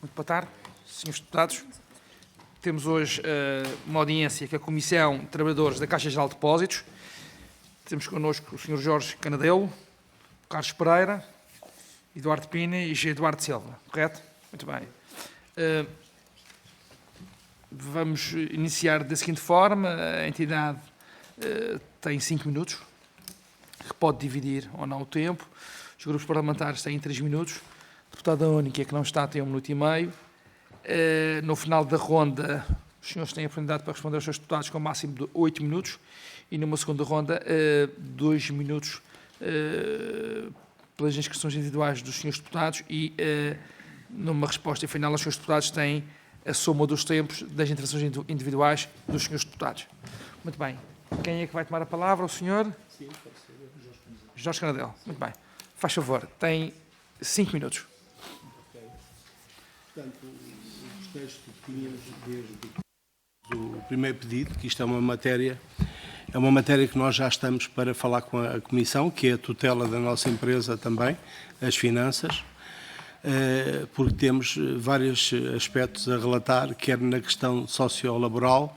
Muito boa tarde, senhores deputados. Temos hoje uma audiência com a Comissão de Trabalhadores da Caixa Geral de Depósitos. Temos connosco o Sr. Jorge Canadelo, Carlos Pereira, Eduardo Pina e G. Eduardo Silva, correto? Muito bem. Vamos iniciar da seguinte forma: a entidade tem 5 minutos, que pode dividir ou não o tempo. Os grupos parlamentares têm 3 minutos. A deputada única, que não está, tem 1 minuto e meio. No final da ronda, os senhores têm a oportunidade para responder aos seus deputados com um máximo de 8 minutos. E numa segunda ronda, 2 minutos pelas inscrições individuais dos senhores deputados e numa resposta final aos senhores deputados têm a soma dos tempos das intervenções individuais dos senhores deputados. Muito bem. Quem é que vai tomar a palavra? O senhor? Sim, pode ser. Jorge Canadelo. Muito bem. Faz favor. Tem 5 minutos. Ok. Portanto, os textos que tínhamos desde o primeiro pedido, que isto é uma matéria que nós já estamos para falar com a Comissão, que é a tutela da nossa empresa também, as finanças, porque temos vários aspectos a relatar, quer na questão sociolaboral,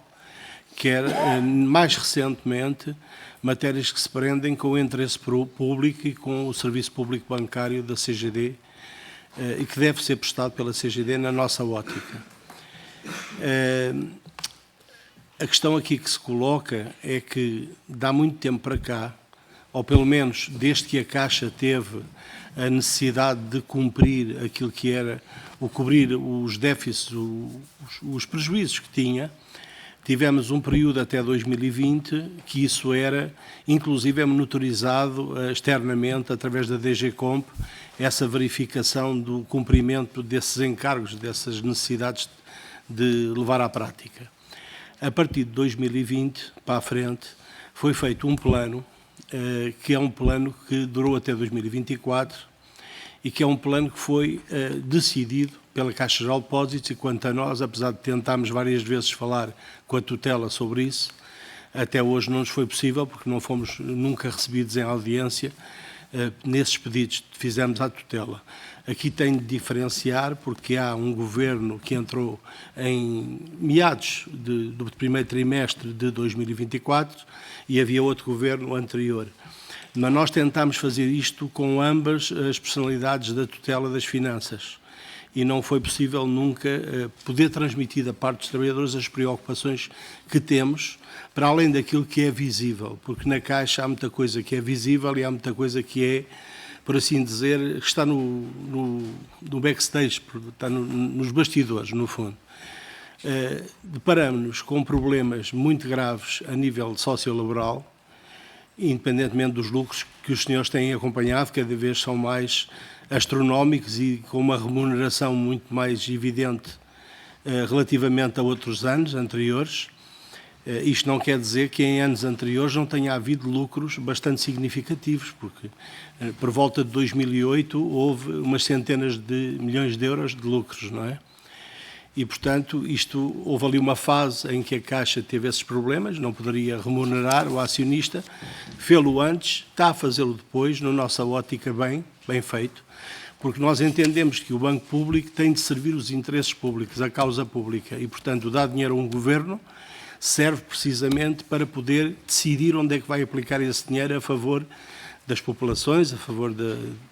quer, mais recentemente, matérias que se prendem com o interesse público e com o serviço público bancário da CGD e que deve ser prestado pela CGD na nossa ótica. A questão aqui que se coloca é que, dá muito tempo para cá, ou pelo menos desde que a Caixa teve a necessidade de cumprir aquilo que era o cobrir os déficits, os prejuízos que tinha, tivemos um período até 2020 que isso era, inclusive, monitorizado externamente através da DGComp, essa verificação do cumprimento desses encargos, dessas necessidades de levar à prática. A partir de 2020 para a frente foi feito um plano, que é um plano que durou até 2024 e que é um plano que foi decidido pela Caixa Geral de Depósitos e, quanto a nós, apesar de tentarmos várias vezes falar com a tutela sobre isso, até hoje não nos foi possível porque não fomos nunca recebidos em audiência nesses pedidos que fizemos à tutela. Aqui tenho de diferenciar porque há um governo que entrou em meados do primeiro trimestre de 2024 e havia outro governo anterior. Mas nós tentámos fazer isto com ambas as personalidades da tutela das finanças e não foi possível nunca poder transmitir da parte dos trabalhadores as preocupações que temos, para além daquilo que é visível, porque na Caixa há muita coisa que é visível e há muita coisa que é, por assim dizer, está no backstage, está nos bastidores, no fundo. Deparamos-nos com problemas muito graves a nível sociolaboral, independentemente dos lucros que os senhores têm acompanhado, cada vez são mais astronómicos e com uma remuneração muito mais evidente relativamente a outros anos anteriores. Isto não quer dizer que em anos anteriores não tenha havido lucros bastante significativos, porque por volta de 2008 houve umas centenas de milhões de euros de lucros, não é? E, portanto, houve ali uma fase em que a Caixa teve esses problemas, não poderia remunerar o acionista, fê-lo antes, está a fazê-lo depois, na nossa ótica bem feito, porque nós entendemos que o Banco Público tem de servir os interesses públicos, a causa pública, e, portanto, dar dinheiro a um governo serve precisamente para poder decidir onde é que vai aplicar esse dinheiro a favor das populações, a favor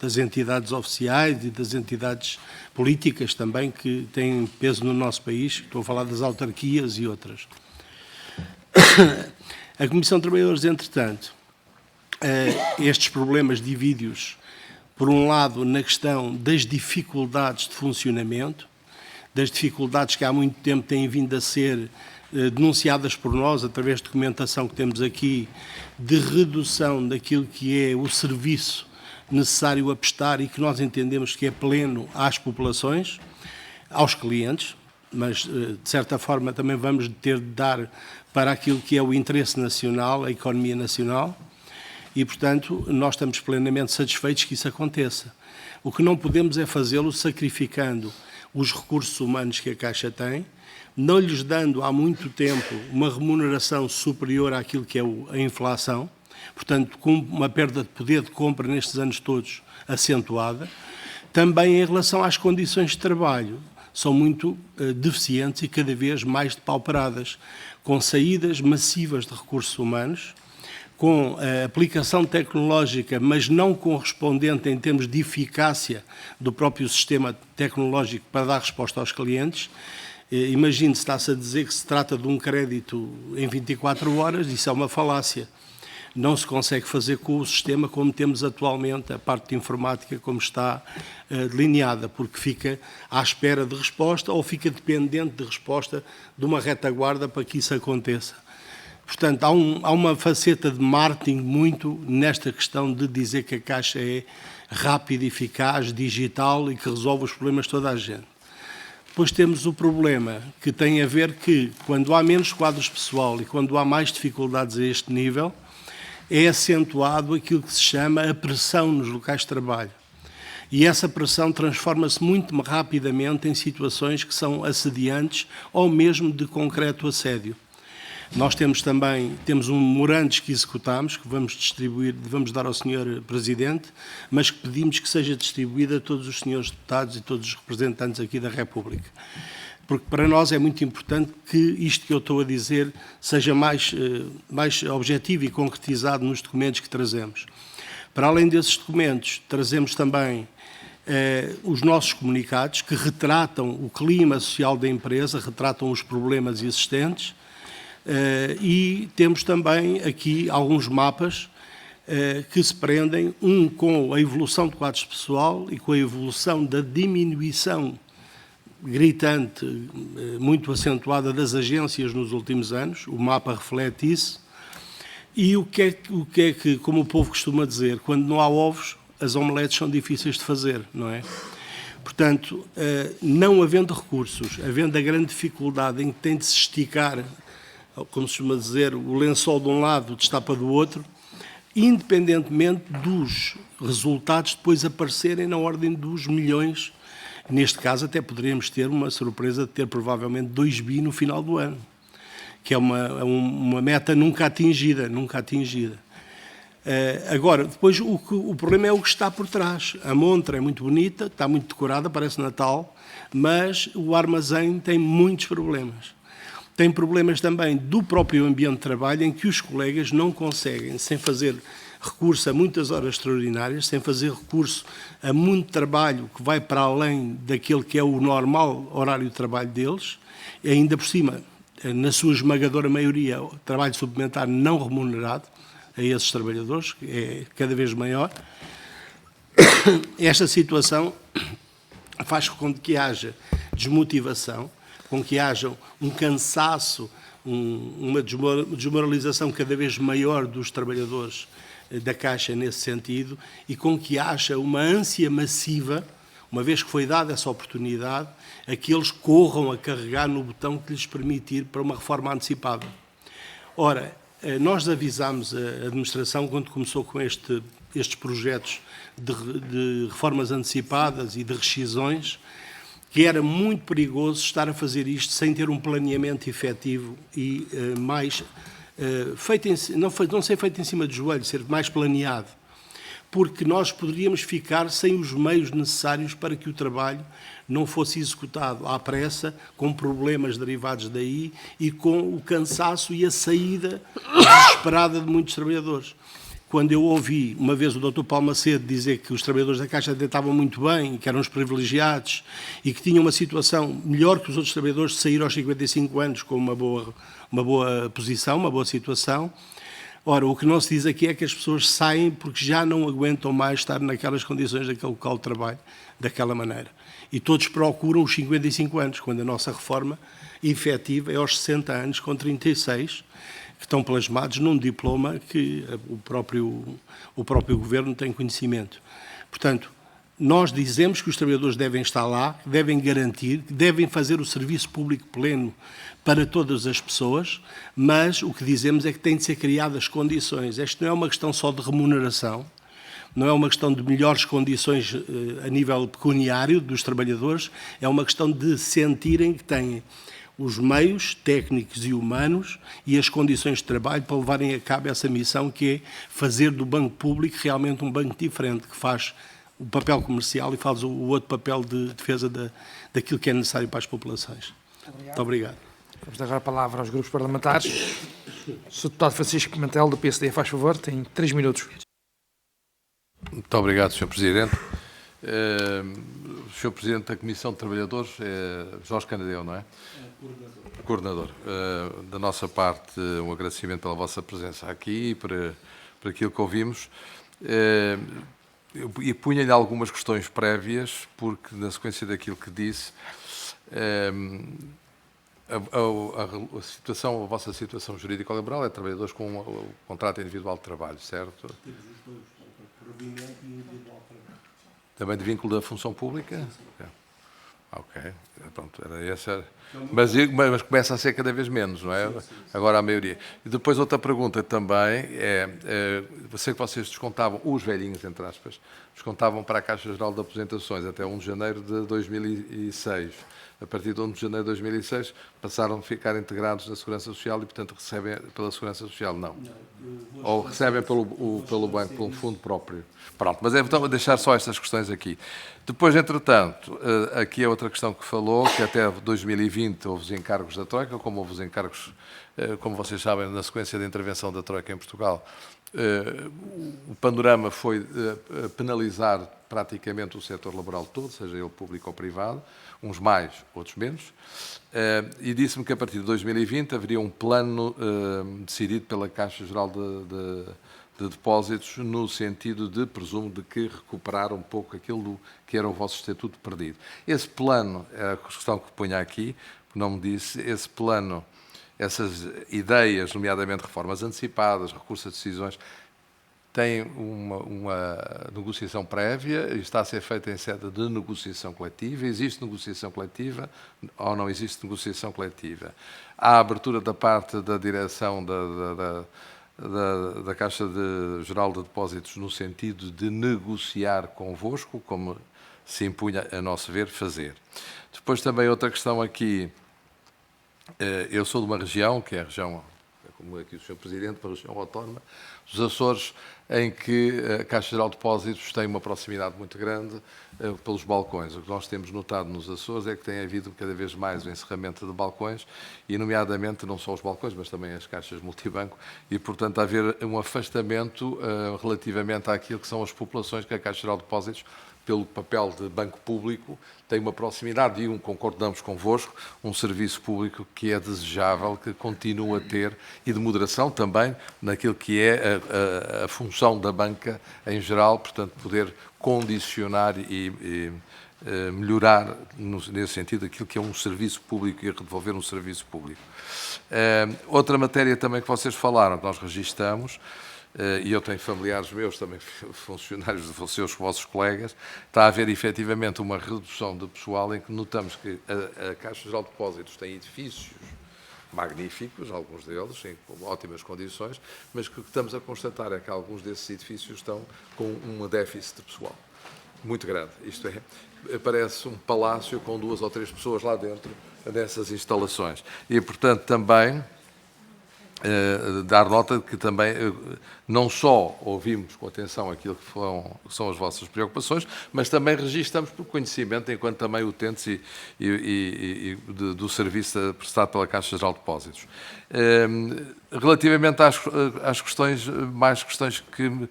das entidades oficiais e das entidades políticas também que têm peso no nosso país. Estou a falar das autarquias e outras. A Comissão de Trabalhadores, entretanto, estes problemas divide-os, por um lado, na questão das dificuldades de funcionamento, das dificuldades que há muito tempo têm vindo a ser denunciadas por nós, através de documentação que temos aqui, de redução daquilo que é o serviço necessário a prestar e que nós entendemos que é pleno às populações, aos clientes, mas de certa forma também vamos ter de dar para aquilo que é o interesse nacional, a economia nacional, e portanto nós estamos plenamente satisfeitos que isso aconteça. O que não podemos é fazê-lo sacrificando os recursos humanos que a Caixa tem, não lhes dando há muito tempo uma remuneração superior àquilo que é a inflação, portanto, com uma perda de poder de compra nestes anos todos, acentuada. Também em relação às condições de trabalho, são muito deficientes e cada vez mais depauperadas, com saídas massivas de recursos humanos, com a aplicação tecnológica, mas não correspondente em termos de eficácia do próprio sistema tecnológico para dar resposta aos clientes. Imagine se está-se a dizer que se trata de um crédito em 24 horas, isso é uma falácia. Não se consegue fazer com o sistema como temos atualmente, a parte de informática como está delineada, porque fica à espera de resposta ou fica dependente de resposta de uma retaguarda para que isso aconteça. Portanto, há uma faceta de marketing muito nesta questão de dizer que a Caixa é rápida, eficaz, digital e que resolve os problemas de toda a gente. Depois temos o problema que tem a ver que, quando há menos quadros pessoal e quando há mais dificuldades a este nível, é acentuado aquilo que se chama a pressão nos locais de trabalho. E essa pressão transforma-se muito rapidamente em situações que são assediantes ou mesmo de concreto assédio. Nós temos memorandos que executámos, que vamos distribuir, vamos dar ao Sr. Presidente, mas que pedimos que seja distribuído a todos os senhores deputados e todos os representantes aqui da República. Porque para nós é muito importante que isto que eu estou a dizer seja mais objetivo e concretizado nos documentos que trazemos. Para além desses documentos, trazemos também os nossos comunicados que retratam o clima social da empresa, retratam os problemas existentes, e temos também aqui alguns mapas que se prendem, um com a evolução de quadros de pessoal e com a evolução da diminuição gritante, muito acentuada das agências nos últimos anos, o mapa reflete isso, e o que é que, como o povo costuma dizer, quando não há ovos, as omeletes são difíceis de fazer, não é? Portanto, não havendo recursos, havendo a grande dificuldade em que tem de se esticar, como se costuma dizer, o lençol de um lado destapa do outro, independentemente dos resultados depois aparecerem na ordem dos milhões. Neste caso, até poderíamos ter uma surpresa de ter provavelmente 2 bi no final do ano, que é uma meta nunca atingida. Agora, depois o problema é o que está por trás. A montra é muito bonita, está muito decorada, parece Natal, mas o armazém tem muitos problemas. Tem problemas também do próprio ambiente de trabalho, em que os colegas não conseguem, sem fazer recurso a muitas horas extraordinárias, sem fazer recurso a muito trabalho que vai para além daquele que é o normal horário de trabalho deles, e ainda por cima, na sua esmagadora maioria, o trabalho suplementar não remunerado a esses trabalhadores, que é cada vez maior. Esta situação faz com que haja desmotivação, com que haja um cansaço, uma desmoralização cada vez maior dos trabalhadores da Caixa nesse sentido, e com que haja uma ânsia massiva, uma vez que foi dada essa oportunidade, a que eles corram a carregar no botão que lhes permite ir para uma reforma antecipada. Ora, nós avisámos a administração quando começou com estes projetos de reformas antecipadas e de rescisões, que era muito perigoso estar a fazer isto sem ter um planeamento efetivo e não ser feito em cima do joelho, ser mais planeado, porque nós poderíamos ficar sem os meios necessários para que o trabalho não fosse executado à pressa, com problemas derivados daí e com o cansaço e a saída desesperada de muitos trabalhadores. Quando eu ouvi uma vez o Dr. Paulo Macedo dizer que os trabalhadores da Caixa até estavam muito bem, que eram os privilegiados e que tinham uma situação melhor que os outros trabalhadores de sair aos 55 anos com uma boa posição, uma boa situação. Ora, o que não se diz aqui é que as pessoas saem porque já não aguentam mais estar naquelas condições daquele local de trabalho, daquela maneira. E todos procuram os 55 anos, quando a nossa reforma efetiva é aos 60 anos, com 36, que estão plasmados num diploma que o próprio Governo tem conhecimento. Portanto, nós dizemos que os trabalhadores devem estar lá, que devem garantir, que devem fazer o serviço público pleno para todas as pessoas, mas o que dizemos é que têm de ser criadas condições. Isto não é uma questão só de remuneração, não é uma questão de melhores condições a nível pecuniário dos trabalhadores, é uma questão de sentirem que têm os meios técnicos e humanos e as condições de trabalho para levarem a cabo essa missão, que é fazer do banco público realmente um banco diferente, que faz o papel comercial e faz o outro papel de defesa daquilo que é necessário para as populações. Muito obrigado. Vamos dar agora a palavra aos grupos parlamentares. O Sr. Deputado Francisco Pimentel, do PSD, faz favor, tem 3 minutos. Muito obrigado, Sr. Presidente. O Sr. Presidente da Comissão de Trabalhadores é Jorge Canadeu, não é? Coordenador. Da nossa parte, um agradecimento pela vossa presença aqui e por aquilo que ouvimos. E punha-lhe algumas questões prévias, porque na sequência daquilo que disse, a vossa situação jurídico-laboral é trabalhadores com um contrato individual de trabalho, certo? Provimento e individual de trabalho. Também de vínculo da função pública? Sim. Ok, pronto, era essa. Mas começa a ser cada vez menos, não é? Sim. Agora a maioria. E depois outra pergunta também eu sei que vocês descontavam, os velhinhos, entre aspas, descontavam para a Caixa Geral de Aposentações até 1 de janeiro de 2006. A partir de 1 de janeiro de 2006 passaram a ficar integrados na Segurança Social e, portanto, recebem pela Segurança Social? Não. Ou recebem pelo banco, pelo fundo próprio? Pronto, mas então vou deixar só estas questões aqui. Depois, entretanto, aqui é outra questão que falou, que até 2020 houve os encargos da Troika, como houve os encargos, como vocês sabem, na sequência da intervenção da Troika em Portugal, o panorama foi penalizar praticamente o setor laboral todo, seja ele público ou privado, uns mais, outros menos, e disse-me que a partir de 2020 haveria um plano decidido pela Caixa Geral de Depósitos no sentido de, presumo, de que recuperar um pouco aquilo que era o vosso estatuto perdido. Esse plano, é a questão que ponho aqui, não me disse, esse plano, essas ideias, nomeadamente reformas antecipadas, recurso a decisões, tem uma negociação prévia e está a ser feita em sede de negociação coletiva. Existe negociação coletiva ou não existe negociação coletiva? Há abertura da parte da direção da Caixa Geral de Depósitos no sentido de negociar convosco, como se impunha, a nosso ver, fazer. Depois também outra questão aqui. Eu sou de uma região, que é a região, como aqui o Sr. Presidente, uma região autónoma, dos Açores, em que a Caixa Geral de Depósitos tem uma proximidade muito grande pelos balcões. O que nós temos notado nos Açores é que tem havido cada vez mais o encerramento de balcões, e nomeadamente não só os balcões, mas também as caixas multibanco, e portanto há haver um afastamento relativamente àquilo que são as populações que a Caixa Geral de Depósitos, pelo papel de banco público, tem uma proximidade e concordamos convosco, um serviço público que é desejável, que continua a ter, e de moderação também, naquilo que é a função da banca em geral, portanto, poder condicionar e melhorar, nesse sentido, aquilo que é um serviço público e devolver um serviço público. Outra matéria também que vocês falaram, que nós registamos, e eu tenho familiares meus, também funcionários de seus vossos colegas, está a haver efetivamente uma redução de pessoal em que notamos que a Caixa Geral de Depósitos tem edifícios magníficos, alguns deles, em ótimas condições, mas que o que estamos a constatar é que alguns desses edifícios estão com um déficit de pessoal muito grande. Isto é, parece um palácio com 2 ou 3 pessoas lá dentro dessas instalações. E, portanto, também dar nota de que também não só ouvimos com atenção aquilo que são as vossas preocupações, mas também registamos por conhecimento, enquanto também utentes do serviço prestado pela Caixa Geral de Depósitos. Relativamente às questões, mais questões que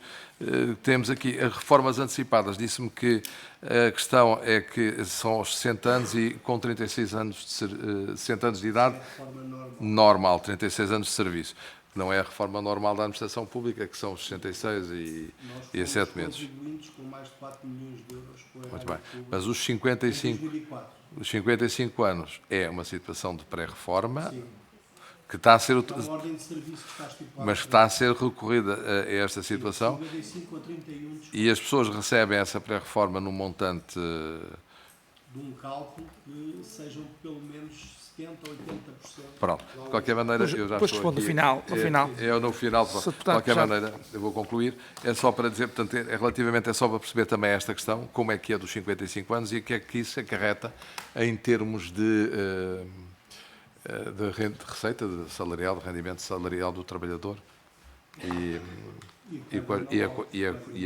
temos aqui, as reformas antecipadas, disse-me que a questão é que são aos 60 anos e com 36 anos 60 anos de idade, normal, 36 anos de serviço. Não é a reforma normal da administração pública, que são os 66 e 7 meses. Com mais de 4 milhões de euros. Muito bem. Mas os 55 anos é uma situação de pré-reforma, que está a ser mas que está a ser recorrida a esta situação, e as pessoas recebem essa pré-reforma num montante de um cálculo que sejam pelo menos 70% ou 80%. Pronto, de qualquer maneira, eu já depois estou aqui. No final. Eu no final, de qualquer maneira, eu vou concluir. É só para dizer, portanto, relativamente é só para perceber também esta questão, como é que é dos 55 anos e o que é que isso acarreta em termos de receita salarial, de rendimento salarial do trabalhador e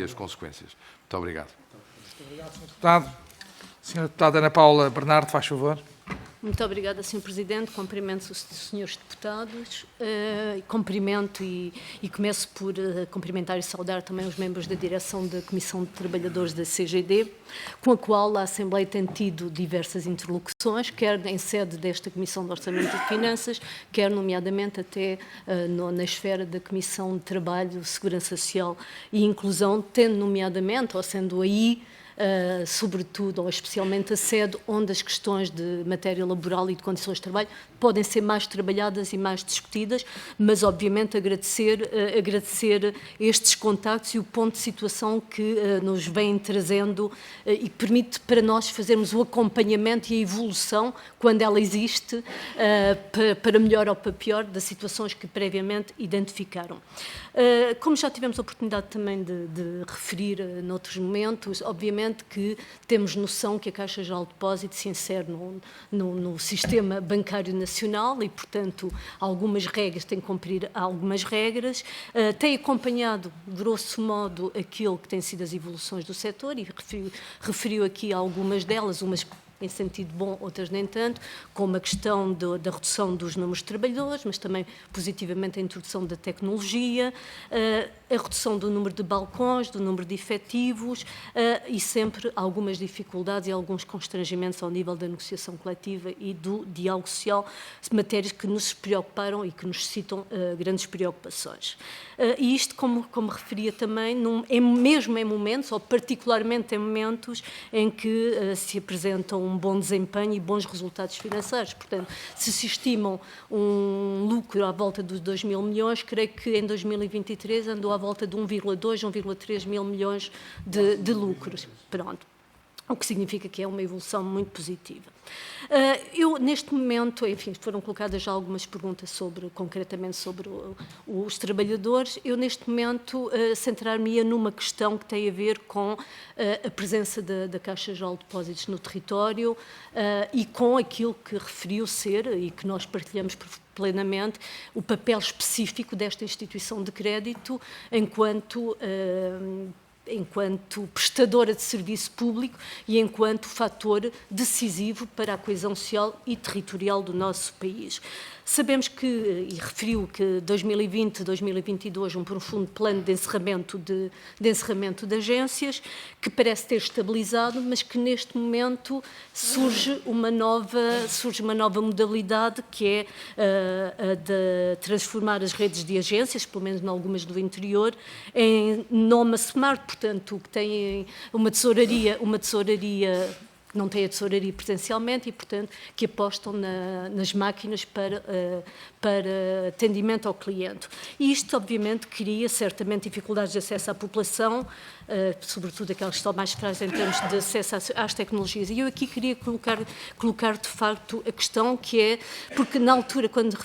as consequências. Muito obrigado. Obrigado, Sr. Deputado. Sra. Deputada Ana Paula Bernardo, faz favor. Muito obrigada, Sr. Presidente. Cumprimento os senhores deputados. Cumprimento e começo por cumprimentar e saudar também os membros da direção da Comissão de Trabalhadores da CGD, com a qual a Assembleia tem tido diversas interlocuções, quer em sede desta Comissão de Orçamento e Finanças, quer nomeadamente até na esfera da Comissão de Trabalho, Segurança Social e Inclusão, tendo nomeadamente, ou sendo aí, sobretudo ou especialmente a sede onde as questões de matéria laboral e de condições de trabalho podem ser mais trabalhadas e mais discutidas, mas obviamente agradecer estes contactos e o ponto de situação que nos vem trazendo e permite para nós fazermos o acompanhamento e a evolução, quando ela existe, para melhor ou para pior, das situações que previamente identificaram. Como já tivemos a oportunidade também de referir noutros momentos, obviamente que temos noção que a Caixa Geral de Depósitos se insere no sistema bancário nacional e, portanto, algumas regras, tem que cumprir algumas regras. Tem acompanhado, grosso modo, aquilo que têm sido as evoluções do setor e referiu aqui algumas delas, umas em sentido bom, outras nem tanto, como a questão da redução dos números de trabalhadores, mas também positivamente a introdução da tecnologia, a redução do número de balcões, do número de efetivos e sempre algumas dificuldades e alguns constrangimentos ao nível da negociação coletiva e do diálogo social, matérias que nos preocuparam e que nos suscitam grandes preocupações. E isto, como referia também, mesmo em momentos, ou particularmente em momentos, em que se apresentam um bom desempenho e bons resultados financeiros. Portanto, se estimam um lucro à volta dos 2 mil milhões, creio que em 2023 andou à volta de 1,2, 1,3 mil milhões de lucros. Pronto. O que significa que é uma evolução muito positiva. Eu, neste momento, enfim, foram colocadas já algumas perguntas concretamente sobre os trabalhadores. Eu, neste momento, centrar-me-ia numa questão que tem a ver com a presença da Caixa Geral de Depósitos no território e com aquilo que referiu ser, e que nós partilhamos plenamente, o papel específico desta instituição de crédito enquanto prestadora de serviço público e enquanto fator decisivo para a coesão social e territorial do nosso país. Sabemos que, e referiu que 2020, 2022, um profundo plano de encerramento de agências, que parece ter estabilizado, mas que neste momento surge uma nova modalidade, que é a de transformar as redes de agências, pelo menos em algumas do interior, em Noma Smart, portanto, que têm uma tesouraria não têm a tesouraria presencialmente e, portanto, que apostam nas máquinas para atendimento ao cliente. E isto, obviamente, cria certamente dificuldades de acesso à população, sobretudo aquelas que estão mais frágeis em termos de acesso às tecnologias. E eu aqui queria colocar de facto a questão que é, porque na altura, quando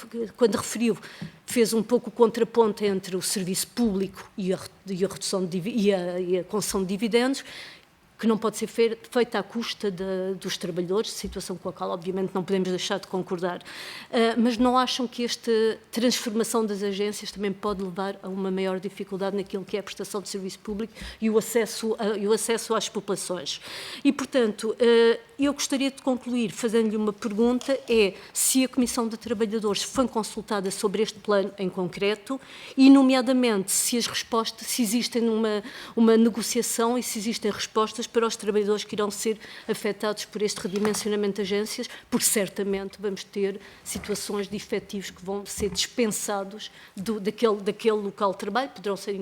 referiu, fez um pouco o contraponto entre o serviço público e a redução e a concessão de dividendos, que não pode ser feita à custa dos trabalhadores, situação com a qual, obviamente, não podemos deixar de concordar. Mas não acham que esta transformação das agências também pode levar a uma maior dificuldade naquilo que é a prestação de serviço público e o acesso às populações? E, portanto, eu gostaria de concluir fazendo-lhe uma pergunta, se a Comissão de Trabalhadores foi consultada sobre este plano em concreto e, nomeadamente, se existem uma negociação e se existem respostas para os trabalhadores que irão ser afetados por este redimensionamento de agências, porque certamente vamos ter situações de efetivos que vão ser dispensados daquele local de trabalho, poderão ser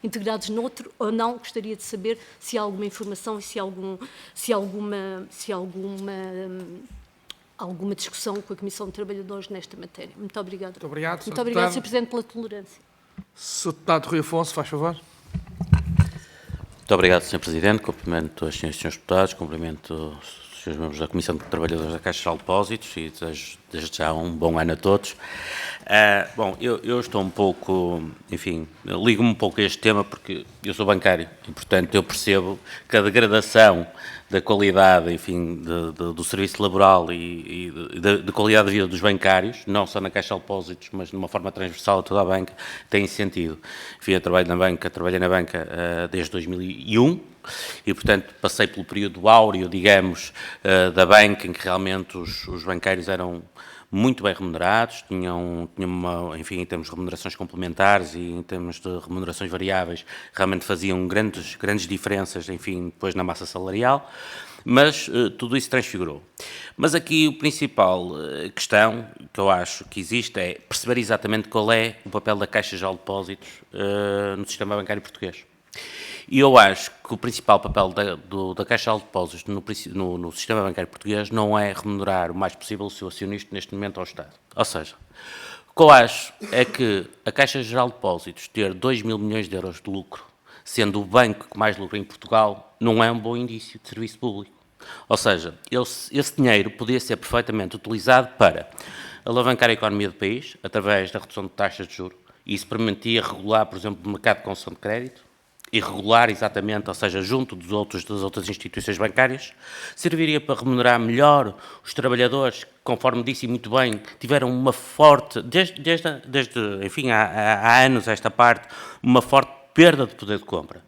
integrados noutro ou não. Gostaria de saber se há alguma informação e se há alguma discussão com a Comissão de Trabalhadores nesta matéria. Muito obrigada. Muito obrigado, Muito obrigado, Sr. Presidente, pela tolerância. Sr. Deputado Rui Afonso, faz favor. Muito obrigado, Sr. Presidente. Cumprimento as senhoras e senhores deputados, cumprimento os senhores membros da Comissão de Trabalhadores da Caixa Geral de Depósitos e desejo desde já um bom ano a todos. Bom, eu estou um pouco, enfim, ligo-me um pouco a este tema porque eu sou bancário e, portanto, eu percebo que a degradação da qualidade, enfim, do serviço laboral e da qualidade de vida dos bancários, não só na Caixa de Depósitos, mas de uma forma transversal a toda a banca, tem sentido. Enfim, eu trabalhei na banca desde 2001 e, portanto, passei pelo período áureo, digamos, da banca, em que realmente os bancários eram muito bem remunerados, tinham enfim, em termos de remunerações complementares e em termos de remunerações variáveis, realmente faziam grandes diferenças, enfim, depois na massa salarial, mas tudo isso transfigurou. Mas aqui o principal questão que eu acho que existe é perceber exatamente qual é o papel da Caixa Geral de Depósitos no sistema bancário português. E eu acho que o principal papel da Caixa de Depósitos no sistema bancário português não é remunerar o mais possível o seu acionista, neste momento, ao Estado. Ou seja, o que eu acho é que a Caixa Geral de Depósitos ter 2 mil milhões de euros de lucro, sendo o banco que mais lucra em Portugal, não é um bom indício de serviço público. Ou seja, esse dinheiro podia ser perfeitamente utilizado para alavancar a economia do país, através da redução de taxas de juros, e isso permitia regular, por exemplo, o mercado de concessão de crédito, e regular exatamente, ou seja, junto das outras instituições bancárias, serviria para remunerar melhor os trabalhadores, conforme disse muito bem, tiveram uma forte, desde enfim, há anos esta parte, uma forte perda de poder de compra.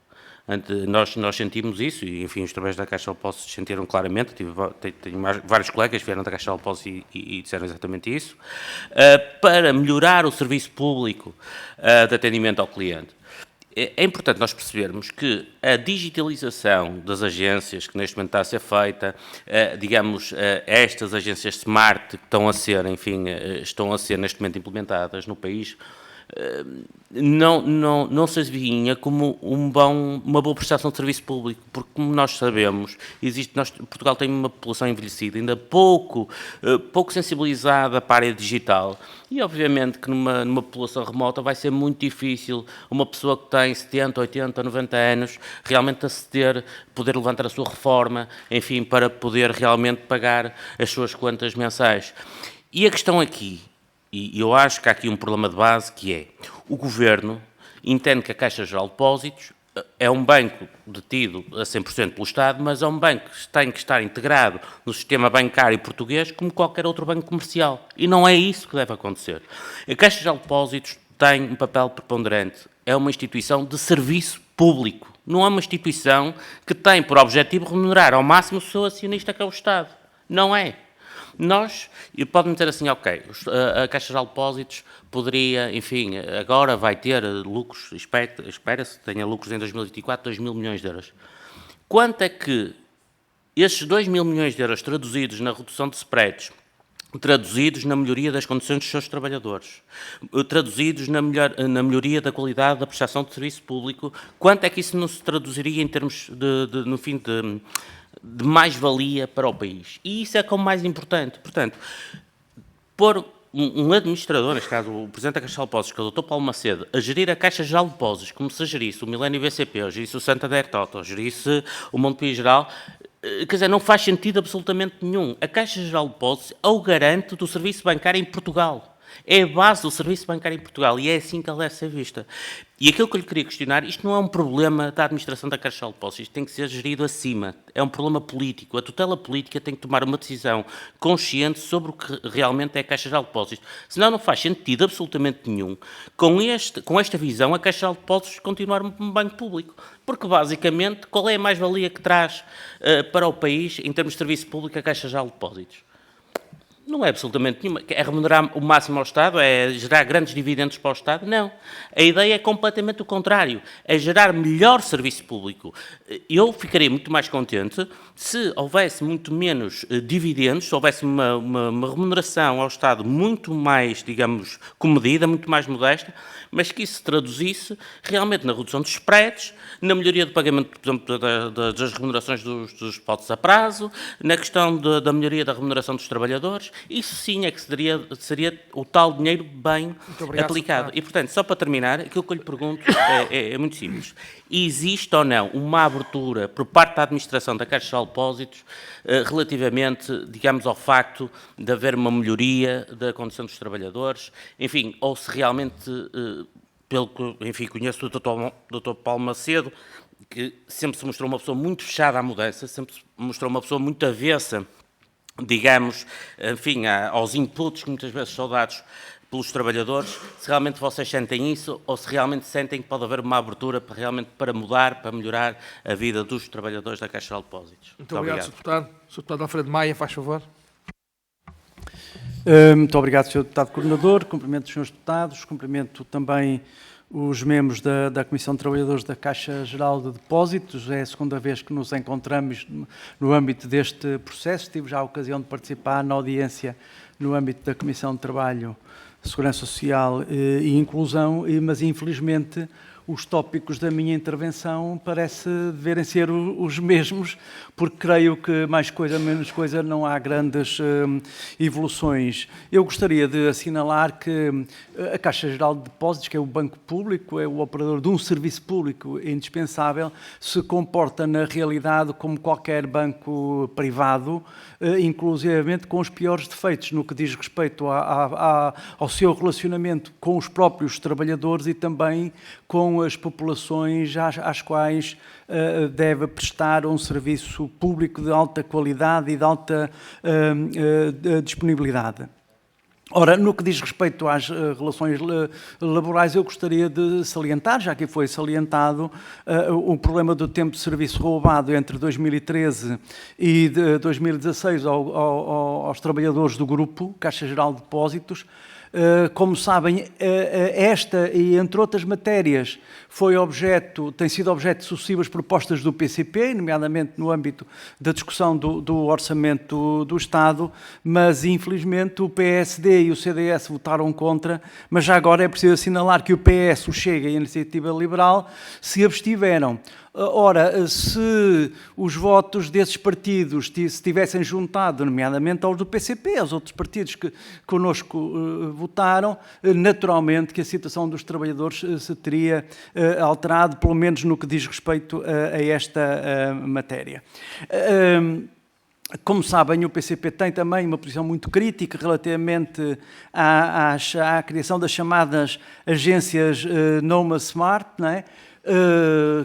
Nós sentimos isso, e enfim, os trabalhadores da Caixa de Depósitos sentiram claramente, tenho vários colegas que vieram da Caixa de Depósitos e disseram exatamente isso, para melhorar o serviço público de atendimento ao cliente. É importante nós percebermos que a digitalização das agências que neste momento está a ser feita, digamos, estas agências smart que estão a ser neste momento implementadas no país, não se adivinha como uma boa prestação de serviço público, porque, como nós sabemos, Portugal tem uma população envelhecida, ainda pouco sensibilizada para a área digital, e obviamente que numa população remota vai ser muito difícil uma pessoa que tem 70, 80, 90 anos realmente poder levantar a sua reforma, enfim, para poder realmente pagar as suas contas mensais. E a questão aqui, e eu acho que há aqui um problema de base, que é o Governo entende que a Caixa Geral de Depósitos é um banco detido a 100% pelo Estado, mas é um banco que tem que estar integrado no sistema bancário português como qualquer outro banco comercial. E não é isso que deve acontecer. A Caixa Geral de Depósitos tem um papel preponderante. É uma instituição de serviço público. Não é uma instituição que tem por objetivo remunerar ao máximo o seu acionista, que é o Estado. Não é. E pode-me dizer assim, ok, a Caixa Geral de Depósitos poderia, enfim, agora vai ter lucros, espera-se que tenha lucros em 2024, 2 mil milhões de euros. Quanto é que estes 2 mil milhões de euros traduzidos na redução de spreads, traduzidos na melhoria das condições dos seus trabalhadores, traduzidos na melhoria da qualidade da prestação de serviço público, quanto é que isso não se traduziria em termos de mais-valia para o país? E isso é como mais importante. Portanto, pôr um administrador, neste caso o Presidente da Caixa de Depósitos, que é o Dr. Paulo Macedo, a gerir a Caixa Geral de Depósitos, como se gerisse o Milênio BCP, ou gerisse o Santander Toto, ou gerisse o Montepio Geral, quer dizer, não faz sentido absolutamente nenhum. A Caixa Geral de Depósitos é o garante do serviço bancário em Portugal. É a base do serviço bancário em Portugal e é assim que ela deve ser vista. E aquilo que eu lhe queria questionar, isto não é um problema da administração da Caixa Geral de Depósitos, isto tem que ser gerido acima. É um problema político. A tutela política tem que tomar uma decisão consciente sobre o que realmente é a Caixa Geral de Depósitos. Senão não faz sentido absolutamente nenhum, com esta visão, a Caixa Geral de Depósitos continuar um banco público. Porque, basicamente, qual é a mais-valia que traz para o país, em termos de serviço público, a Caixa Geral de Depósitos? Não é absolutamente nenhuma. É remunerar o máximo ao Estado? É gerar grandes dividendos para o Estado? Não. A ideia é completamente o contrário. É gerar melhor serviço público. Eu ficaria muito mais contente se houvesse muito menos dividendos, se houvesse uma remuneração ao Estado muito mais, digamos, comedida, muito mais modesta, mas que isso se traduzisse realmente na redução dos spreads, na melhoria do pagamento, por exemplo, das remunerações dos depósitos a prazo, na questão da melhoria da remuneração dos trabalhadores. Isso sim é que seria o tal dinheiro bem aplicado. E, portanto, só para terminar, aquilo que eu lhe pergunto é muito simples. Existe ou não uma abertura por parte da administração da Caixa Geral de Depósitos relativamente, digamos, ao facto de haver uma melhoria da condição dos trabalhadores, enfim, ou se realmente, pelo que, enfim, conheço o Dr. Paulo Macedo, que sempre se mostrou uma pessoa muito fechada à mudança, sempre se mostrou uma pessoa muito avessa, digamos, enfim, aos inputs que muitas vezes são dados pelos trabalhadores, se realmente vocês sentem isso ou se realmente sentem que pode haver uma abertura para mudar, para melhorar a vida dos trabalhadores da Caixa Geral de Depósitos. Muito obrigado, Sr. Deputado. Sr. Deputado Alfredo Maia, faz favor. Muito obrigado, Sr. Deputado Coordenador. Cumprimento os Srs. Deputados, cumprimento também os membros da Comissão de Trabalhadores da Caixa Geral de Depósitos. É a segunda vez que nos encontramos no âmbito deste processo. Tive já a ocasião de participar na audiência no âmbito da Comissão de Trabalho, Segurança Social e Inclusão, mas infelizmente os tópicos da minha intervenção parece deverem ser os mesmos, porque creio que mais coisa, menos coisa, não há grandes evoluções. Eu gostaria de assinalar que a Caixa Geral de Depósitos, que é o banco público, é o operador de um serviço público indispensável, se comporta na realidade como qualquer banco privado, inclusivamente com os piores defeitos no que diz respeito ao seu relacionamento com os próprios trabalhadores e também com as populações às quais deve prestar um serviço público de alta qualidade e de alta disponibilidade. Ora, no que diz respeito às relações laborais, eu gostaria de salientar, já que foi salientado, o problema do tempo de serviço roubado entre 2013 e 2016 aos trabalhadores do grupo Caixa Geral de Depósitos. Como sabem, esta e entre outras matérias tem sido objeto de sucessivas propostas do PCP, nomeadamente no âmbito da discussão do Orçamento do Estado, mas infelizmente o PSD e o CDS votaram contra, mas já agora é preciso assinalar que o PS, o Chega e a Iniciativa Liberal se abstiveram. Ora, se os votos desses partidos se tivessem juntado, nomeadamente aos do PCP, aos outros partidos que connosco votaram, naturalmente que a situação dos trabalhadores se teria alterado, pelo menos no que diz respeito a esta matéria. Como sabem, o PCP tem também uma posição muito crítica relativamente à criação das chamadas agências Noma Smart, não é?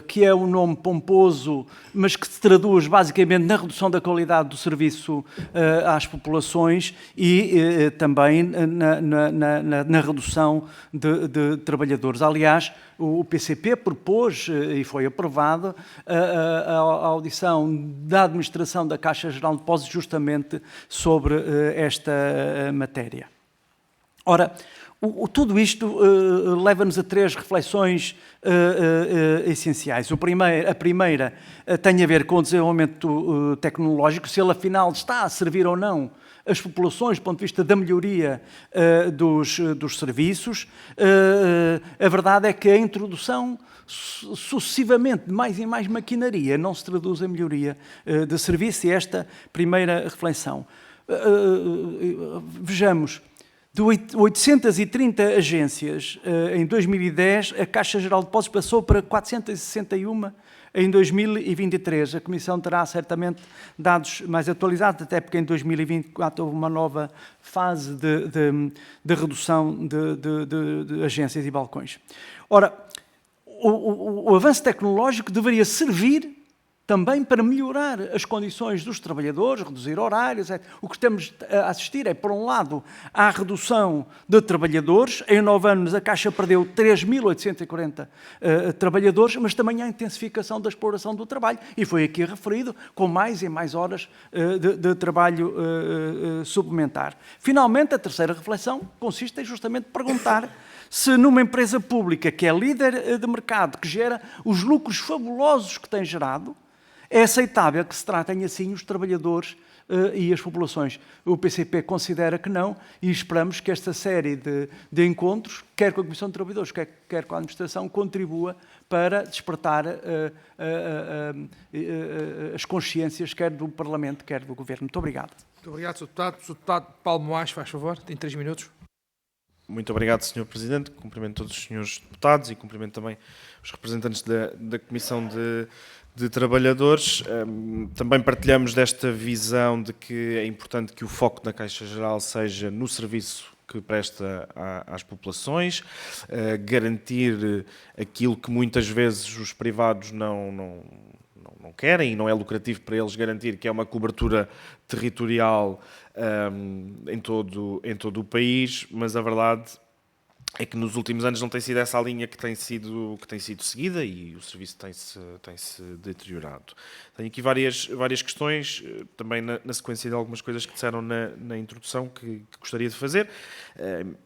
Que é um nome pomposo, mas que se traduz basicamente na redução da qualidade do serviço às populações e também na redução de trabalhadores. Aliás, o PCP propôs, e foi aprovado, a audição da administração da Caixa Geral de Depósitos justamente sobre esta matéria. Ora, tudo isto leva-nos a três reflexões essenciais. A primeira tem a ver com o desenvolvimento tecnológico, se ele afinal está a servir ou não as populações do ponto de vista da melhoria dos serviços. A verdade é que a introdução sucessivamente de mais e mais maquinaria não se traduz em melhoria de serviço, e esta primeira reflexão. Vejamos. De 830 agências em 2010, a Caixa Geral de Depósitos passou para 461 em 2023. A Comissão terá certamente dados mais atualizados, até porque em 2024 houve uma nova fase de redução de agências e balcões. Ora, o avanço tecnológico deveria servir também para melhorar as condições dos trabalhadores, reduzir horários. O que estamos a assistir é, por um lado, à redução de trabalhadores. Em 9 anos a Caixa perdeu 3.840 trabalhadores, mas também à intensificação da exploração do trabalho. E foi aqui referido, com mais e mais horas de trabalho suplementar. Finalmente, a terceira reflexão consiste em justamente perguntar se numa empresa pública que é líder de mercado, que gera os lucros fabulosos que tem gerado, é aceitável que se tratem assim os trabalhadores e as populações. O PCP considera que não, e esperamos que esta série de encontros, quer com a Comissão de Trabalhadores, quer com a Administração, contribua para despertar as consciências, quer do Parlamento, quer do Governo. Muito obrigado. Muito obrigado, Sr. Deputado. Sr. Deputado Paulo Moaes, faz favor, tem 3 minutos. Muito obrigado, Sr. Presidente. Cumprimento todos os senhores deputados e cumprimento também os representantes da Comissão de Trabalhadores. Também partilhamos desta visão de que é importante que o foco da Caixa Geral seja no serviço que presta às populações, garantir aquilo que muitas vezes os privados não querem e não é lucrativo para eles garantir, que é uma cobertura territorial em todo o país, mas a verdade é que nos últimos anos não tem sido essa a linha que tem sido seguida e o serviço tem-se deteriorado. Tenho aqui várias questões, também na sequência de algumas coisas que disseram na introdução que gostaria de fazer.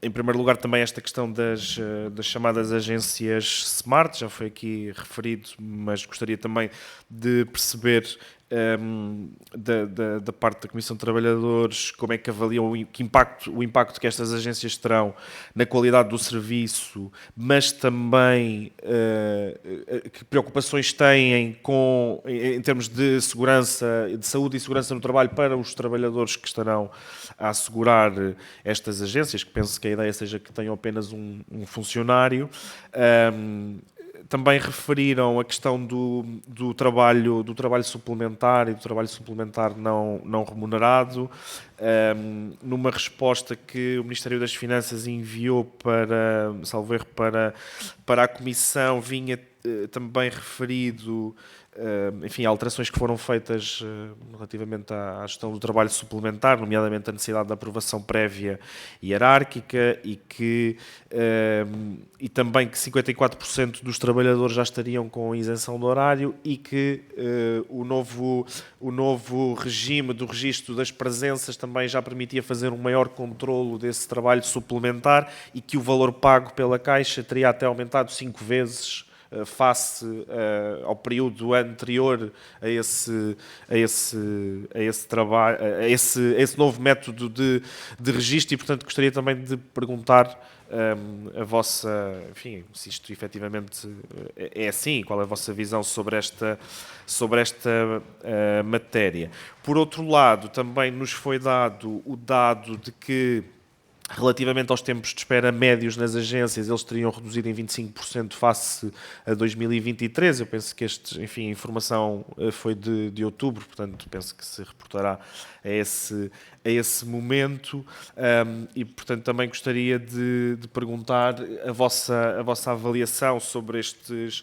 Em primeiro lugar, também esta questão das chamadas agências SMART, já foi aqui referido, mas gostaria também de perceber da parte da Comissão de Trabalhadores, como é que avaliam o impacto que estas agências terão na qualidade do serviço, mas também que preocupações têm em termos de segurança, de saúde e segurança no trabalho para os trabalhadores que estarão a assegurar estas agências, que penso que a ideia seja que tenham apenas um funcionário. Também referiram a questão do trabalho suplementar e do trabalho suplementar não remunerado, numa resposta que o Ministério das Finanças enviou para, salvo erro, para a Comissão, vinha também referido, enfim, alterações que foram feitas relativamente à gestão do trabalho suplementar, nomeadamente a necessidade de aprovação prévia e hierárquica e também que 54% dos trabalhadores já estariam com isenção de horário e que o novo regime do registro das presenças também já permitia fazer um maior controlo desse trabalho suplementar e que o valor pago pela Caixa teria até aumentado 5 vezes face ao período anterior a esse trabalho, a esse novo método de registro, e portanto gostaria também de perguntar a vossa, enfim, se isto efetivamente é assim, qual é a vossa visão sobre esta matéria. Por outro lado, também nos foi dado o dado de que, relativamente aos tempos de espera médios nas agências, eles teriam reduzido em 25% face a 2023. Eu penso que a informação foi de outubro, portanto, penso que se reportará a esse momento. E, portanto, também gostaria de perguntar a vossa avaliação sobre estes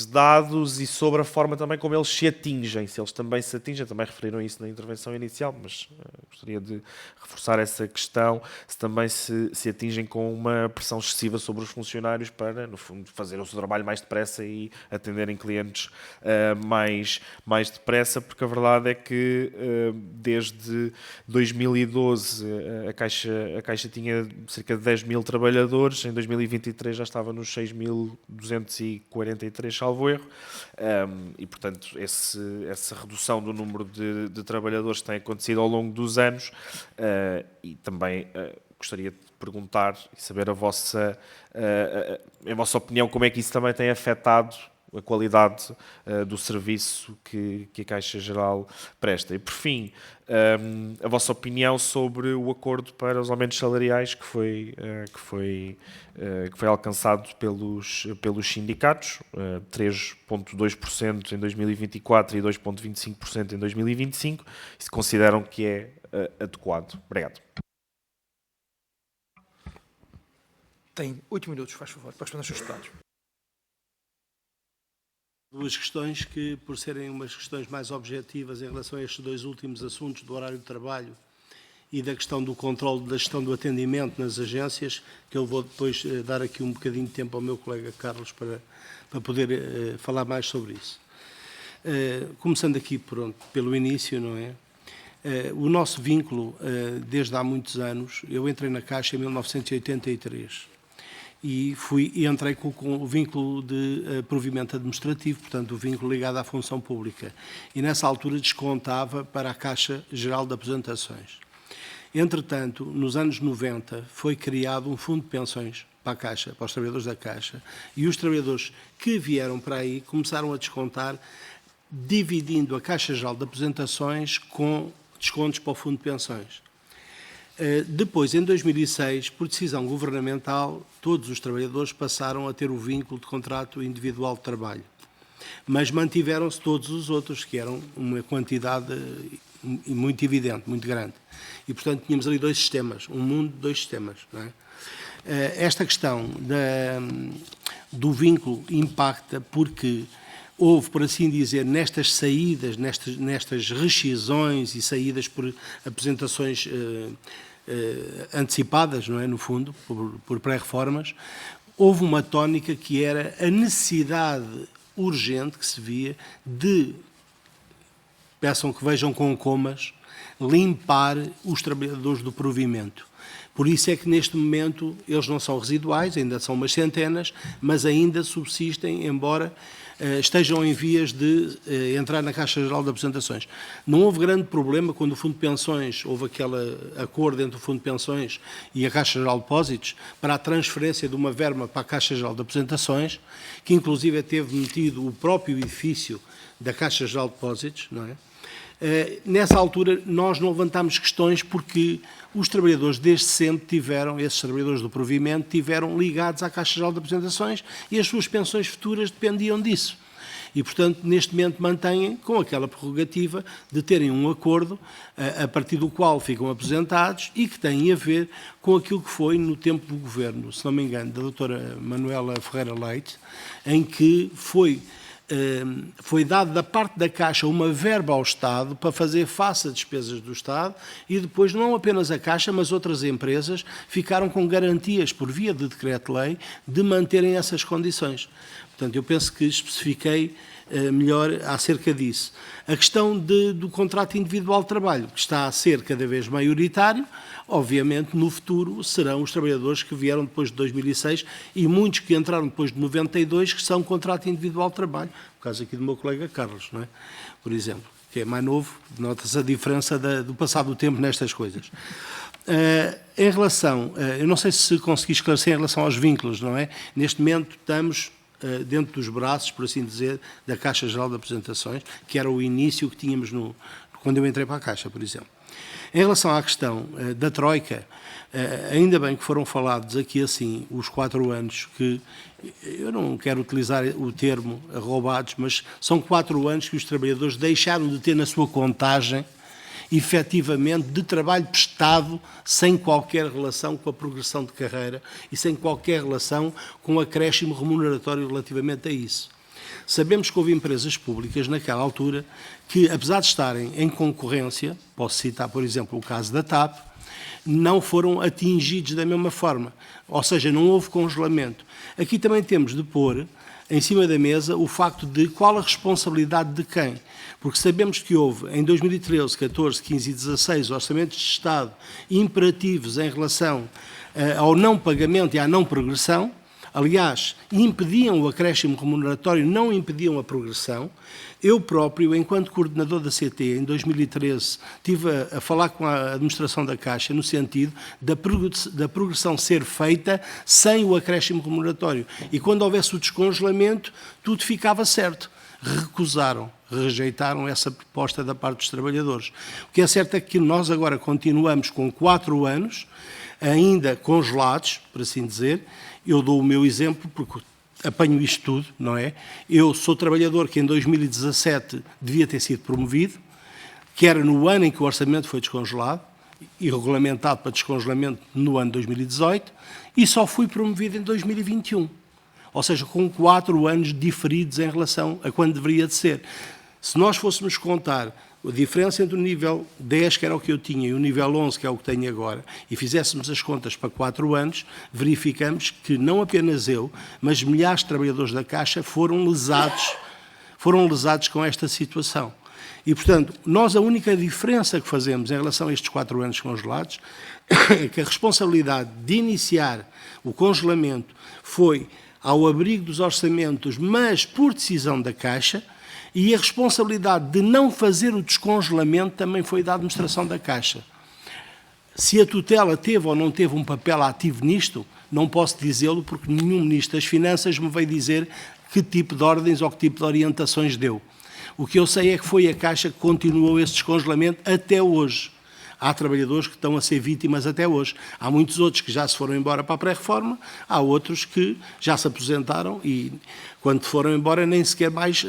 dados e sobre a forma também como eles se atingem, se eles também se atingem, também referiram isso na intervenção inicial, mas gostaria de reforçar essa questão, se também se atingem com uma pressão excessiva sobre os funcionários para, no fundo, fazer o seu trabalho mais depressa e atenderem clientes mais depressa, porque a verdade é que desde 2012 a Caixa tinha cerca de 10 mil trabalhadores, em 2023 já estava nos 6.243, salvo erro, e portanto essa redução do número de trabalhadores tem acontecido ao longo dos anos, e também gostaria de perguntar e saber a vossa opinião, como é que isso também tem afetado a qualidade do serviço que a Caixa Geral presta. E, por fim, a vossa opinião sobre o acordo para os aumentos salariais que foi alcançado pelos sindicatos, 3,2% em 2024 e 2,25% em 2025, e se consideram que é adequado. Obrigado. Tem 8 minutos, faz favor, para responder aos seus deputados. Duas questões que, por serem umas questões mais objetivas em relação a estes dois últimos assuntos do horário de trabalho e da questão do controle da gestão do atendimento nas agências, que eu vou depois dar aqui um bocadinho de tempo ao meu colega Carlos para poder falar mais sobre isso. Começando aqui pelo início, não é? O nosso vínculo, desde há muitos anos, eu entrei na Caixa em 1983, e entrei com o vínculo de provimento administrativo, portanto, o vínculo ligado à função pública. E nessa altura descontava para a Caixa Geral de Aposentações. Entretanto, nos anos 90, foi criado um fundo de pensões para a Caixa, para os trabalhadores da Caixa, e os trabalhadores que vieram para aí começaram a descontar, dividindo a Caixa Geral de Aposentações com descontos para o fundo de pensões. Depois, em 2006, por decisão governamental, todos os trabalhadores passaram a ter o vínculo de contrato individual de trabalho. Mas mantiveram-se todos os outros, que eram uma quantidade muito evidente, muito grande. E, portanto, tínhamos ali dois sistemas, um mundo de dois sistemas. Não é? Esta questão do vínculo impacta porque houve, por assim dizer, nestas saídas, nestas rescisões e saídas por apresentações antecipadas, não é, no fundo, por pré-reformas, houve uma tónica que era a necessidade urgente que se via de, peçam que vejam com comas, limpar os trabalhadores do provimento. Por isso é que neste momento eles não são residuais, ainda são umas centenas, mas ainda subsistem, embora estejam em vias de entrar na Caixa Geral de Apresentações. Não houve grande problema quando o Fundo de Pensões, houve aquele acordo entre o Fundo de Pensões e a Caixa Geral de Depósitos para a transferência de uma verba para a Caixa Geral de Apresentações, que inclusive teve metido o próprio edifício da Caixa Geral de Depósitos, não é? Nessa altura nós não levantámos questões porque os trabalhadores desde sempre tiveram, esses trabalhadores do provimento, tiveram ligados à Caixa Geral de Apresentações e as suas pensões futuras dependiam disso. E, portanto, neste momento mantêm com aquela prerrogativa de terem um acordo a partir do qual ficam apresentados e que tem a ver com aquilo que foi no tempo do governo, se não me engano, da doutora Manuela Ferreira Leite, em que foi dado da parte da Caixa uma verba ao Estado para fazer face a despesas do Estado e depois não apenas a Caixa, mas outras empresas ficaram com garantias por via de decreto-lei de manterem essas condições. Portanto, eu penso que especifiquei melhor acerca disso. A questão do contrato individual de trabalho, que está a ser cada vez maioritário, obviamente no futuro serão os trabalhadores que vieram depois de 2006 e muitos que entraram depois de 92 que são contrato individual de trabalho, no caso aqui do meu colega Carlos, não é? Por exemplo, que é mais novo, nota-se a diferença do passado do tempo nestas coisas. Em relação, eu não sei se consegui esclarecer em relação aos vínculos, não é? Neste momento estamos dentro dos braços, por assim dizer, da Caixa Geral de Apresentações, que era o início que tínhamos quando eu entrei para a Caixa, por exemplo. Em relação à questão da Troika, ainda bem que foram falados aqui assim os 4 anos, que eu não quero utilizar o termo roubados, mas são 4 anos que os trabalhadores deixaram de ter na sua contagem efetivamente de trabalho prestado sem qualquer relação com a progressão de carreira e sem qualquer relação com o acréscimo remuneratório relativamente a isso. Sabemos que houve empresas públicas naquela altura que, apesar de estarem em concorrência, posso citar, por exemplo, o caso da TAP, não foram atingidos da mesma forma, ou seja, não houve congelamento. Aqui também temos de pôr em cima da mesa o facto de qual a responsabilidade de quem, porque sabemos que houve em 2013, 14, 15 e 16 orçamentos de Estado imperativos em relação ao não pagamento e à não progressão. Aliás, impediam o acréscimo remuneratório, não impediam a progressão. Eu próprio, enquanto coordenador da CT, em 2013, estive a falar com a administração da Caixa no sentido da progressão ser feita sem o acréscimo remuneratório. E quando houvesse o descongelamento, tudo ficava certo. Rejeitaram essa proposta da parte dos trabalhadores. O que é certo é que nós agora continuamos com 4 anos, ainda congelados, por assim dizer. Eu dou o meu exemplo, porque apanho isto tudo, não é? Eu sou trabalhador que em 2017 devia ter sido promovido, que era no ano em que o orçamento foi descongelado, e regulamentado para descongelamento no ano 2018, e só fui promovido em 2021. Ou seja, com 4 anos diferidos em relação a quando deveria de ser. Se nós fôssemos contar a diferença entre o nível 10, que era o que eu tinha, e o nível 11, que é o que tenho agora, e fizéssemos as contas para 4 anos, verificamos que não apenas eu, mas milhares de trabalhadores da Caixa foram lesados com esta situação. E, portanto, nós a única diferença que fazemos em relação a estes 4 anos congelados é que a responsabilidade de iniciar o congelamento foi ao abrigo dos orçamentos, mas por decisão da Caixa, e a responsabilidade de não fazer o descongelamento também foi da administração da Caixa. Se a tutela teve ou não teve um papel ativo nisto, não posso dizê-lo porque nenhum Ministro das Finanças me veio dizer que tipo de ordens ou que tipo de orientações deu. O que eu sei é que foi a Caixa que continuou esse descongelamento até hoje. há trabalhadores que estão a ser vítimas até hoje. Há muitos outros que já se foram embora para a pré-reforma, há outros que já se aposentaram e, quando foram embora, nem sequer mais